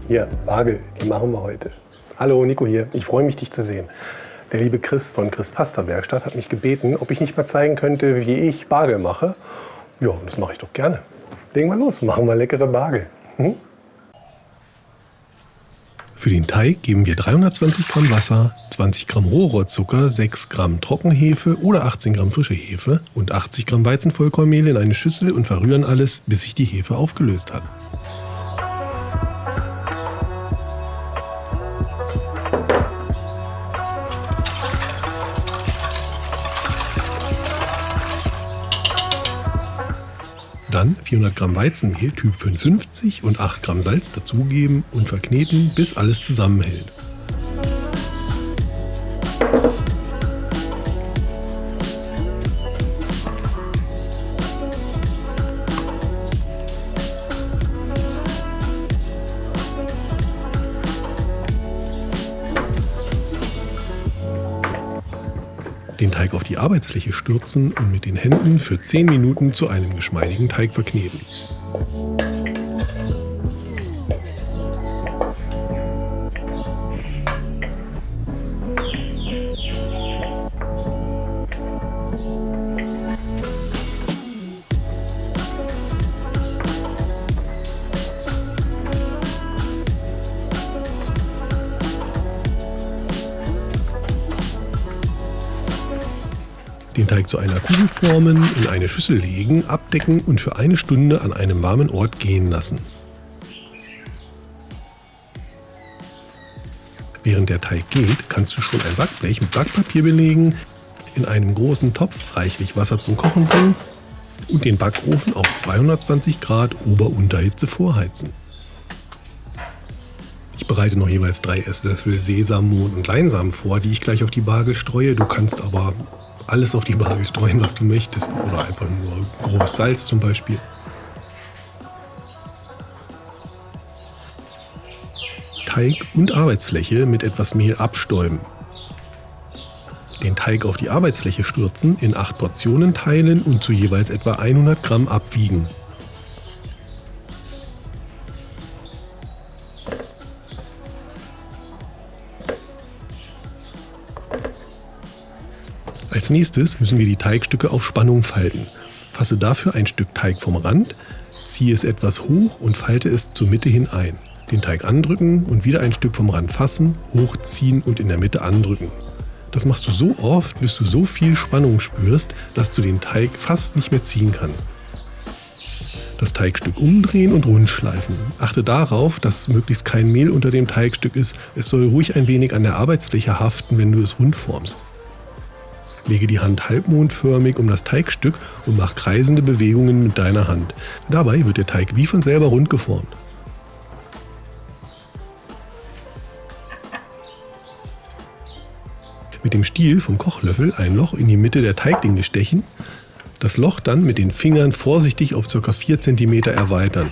Hier, Bagel, die machen wir heute. Hallo, Nico hier. Ich freue mich, dich zu sehen. Der liebe Chris von Chris Pasta Werkstatt hat mich gebeten, ob ich nicht mal zeigen könnte, wie ich Bagel mache. Ja, das mache ich doch gerne. Legen wir los, machen wir leckere Bagel. Für den Teig geben wir 320 Gramm Wasser, 20 Gramm Rohrzucker, 6 Gramm Trockenhefe oder 18 Gramm frische Hefe und 80 Gramm Weizenvollkornmehl in eine Schüssel und verrühren alles, bis sich die Hefe aufgelöst hat. Dann 400 Gramm Weizenmehl Typ 55 und 8 Gramm Salz dazugeben und verkneten, bis alles zusammenhält. Den Teig auf die Arbeitsfläche stürzen und mit den Händen für 10 Minuten zu einem geschmeidigen Teig verkneten. Den Teig zu einer Kugel formen, in eine Schüssel legen, abdecken und für 1 Stunde an einem warmen Ort gehen lassen. Während der Teig geht, kannst du schon ein Backblech mit Backpapier belegen, in einem großen Topf reichlich Wasser zum Kochen bringen und den Backofen auf 220 Grad Ober-Unterhitze vorheizen. Ich bereite noch jeweils 3 Esslöffel Sesammohn und Leinsamen vor, die ich gleich auf die Bagel streue. Du kannst aber alles auf die Bagel streuen, was du möchtest. Oder einfach nur grobes Salz zum Beispiel. Teig und Arbeitsfläche mit etwas Mehl abstäuben. Den Teig auf die Arbeitsfläche stürzen, in 8 Portionen teilen und zu jeweils etwa 100 Gramm abwiegen. Als nächstes müssen wir die Teigstücke auf Spannung falten. Fasse dafür ein Stück Teig vom Rand, ziehe es etwas hoch und falte es zur Mitte hin ein. Den Teig andrücken und wieder ein Stück vom Rand fassen, hochziehen und in der Mitte andrücken. Das machst du so oft, bis du so viel Spannung spürst, dass du den Teig fast nicht mehr ziehen kannst. Das Teigstück umdrehen und rund schleifen. Achte darauf, dass möglichst kein Mehl unter dem Teigstück ist. Es soll ruhig ein wenig an der Arbeitsfläche haften, wenn du es rund formst. Lege die Hand halbmondförmig um das Teigstück und mach kreisende Bewegungen mit deiner Hand. Dabei wird der Teig wie von selber rund geformt. Mit dem Stiel vom Kochlöffel ein Loch in die Mitte der Teiglinge stechen, das Loch dann mit den Fingern vorsichtig auf ca. 4 cm erweitern.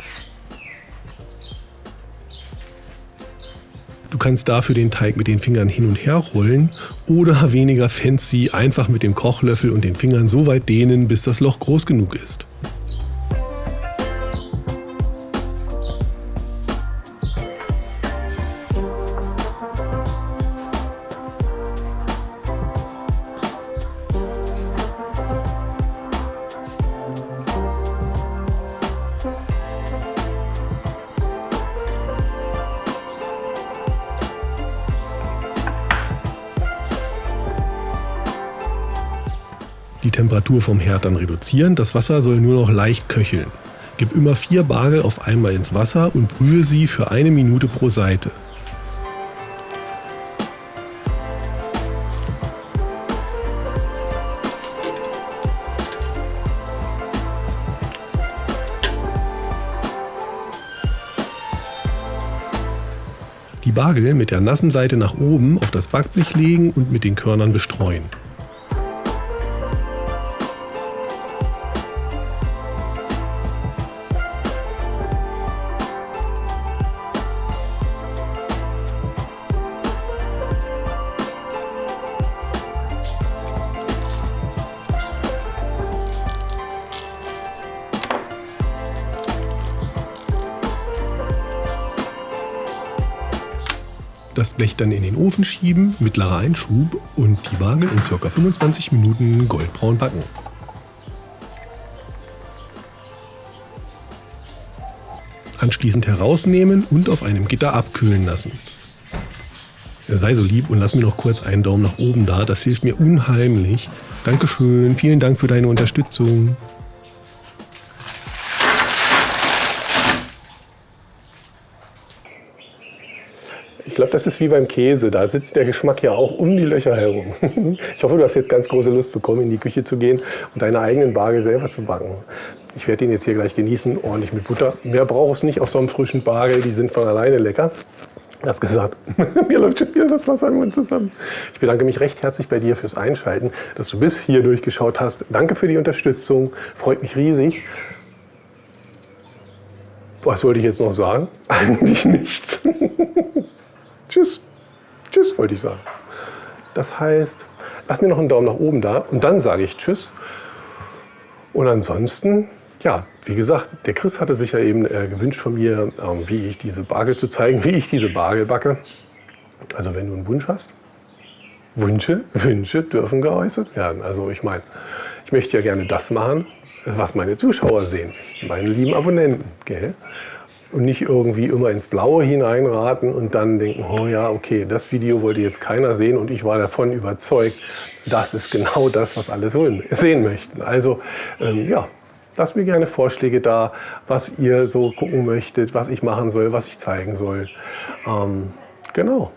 Du kannst dafür den Teig mit den Fingern hin und her rollen oder weniger fancy einfach mit dem Kochlöffel und den Fingern so weit dehnen, bis das Loch groß genug ist. Die Temperatur vom Herd dann reduzieren, das Wasser soll nur noch leicht köcheln. Gib immer 4 Bagel auf einmal ins Wasser und brühe sie für 1 Minute pro Seite. Die Bagel mit der nassen Seite nach oben auf das Backblech legen und mit den Körnern bestreuen. Das Blech dann in den Ofen schieben, mittlerer Einschub und die Bagel in ca. 25 Minuten goldbraun backen. Anschließend herausnehmen und auf einem Gitter abkühlen lassen. Sei so lieb und lass mir noch kurz einen Daumen nach oben da, das hilft mir unheimlich. Dankeschön, vielen Dank für deine Unterstützung. Ich glaube, das ist wie beim Käse. Da sitzt der Geschmack ja auch um die Löcher herum. Ich hoffe, du hast jetzt ganz große Lust bekommen, in die Küche zu gehen und deine eigenen Bagel selber zu backen. Ich werde den jetzt hier gleich genießen, ordentlich mit Butter. Mehr braucht es nicht auf so einem frischen Bagel, die sind von alleine lecker. Das gesagt, mir läuft schon wieder das Wasser im Mund zusammen. Ich bedanke mich recht herzlich bei dir fürs Einschalten, dass du bis hier durchgeschaut hast. Danke für die Unterstützung, freut mich riesig. Was wollte ich jetzt noch sagen? Eigentlich nichts. Tschüss. Tschüss, wollte ich sagen. Das heißt, lass mir noch einen Daumen nach oben da und dann sage ich Tschüss. Und ansonsten, ja, wie gesagt, der Chris hatte sich ja eben gewünscht von mir, wie ich diese Bagel zu zeigen, wie ich diese Bagel backe. Also wenn du einen Wunsch hast, Wünsche dürfen geäußert werden. Also ich meine, ich möchte ja gerne das machen, was meine Zuschauer sehen, meine lieben Abonnenten, gell? Und nicht irgendwie immer ins Blaue hineinraten und dann denken, oh ja, okay, das Video wollte jetzt keiner sehen und ich war davon überzeugt, das ist genau das, was alle sehen möchten. Also ja, lasst mir gerne Vorschläge da, was ihr so gucken möchtet, was ich machen soll, was ich zeigen soll. Genau.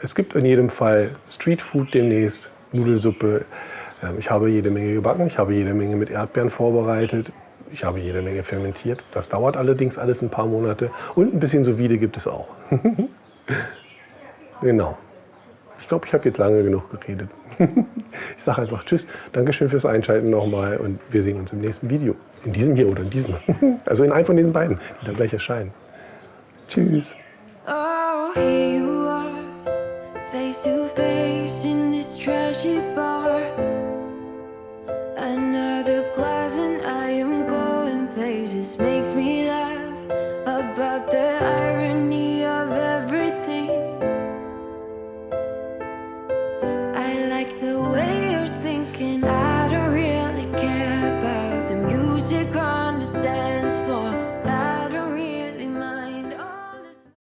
Es gibt in jedem Fall Streetfood demnächst, Nudelsuppe. Ich habe jede Menge gebacken, ich habe jede Menge mit Erdbeeren vorbereitet. Ich habe jede Menge fermentiert. Das dauert allerdings alles ein paar Monate. Und ein bisschen Sous-Vide gibt es auch. Genau. Ich glaube, ich habe jetzt lange genug geredet. Ich sage einfach Tschüss. Dankeschön fürs Einschalten nochmal. Und wir sehen uns im nächsten Video. In diesem hier oder in diesem. Also in einem von diesen beiden, die dann gleich erscheinen. Tschüss. Oh, here you are, face to face in this trashy bar.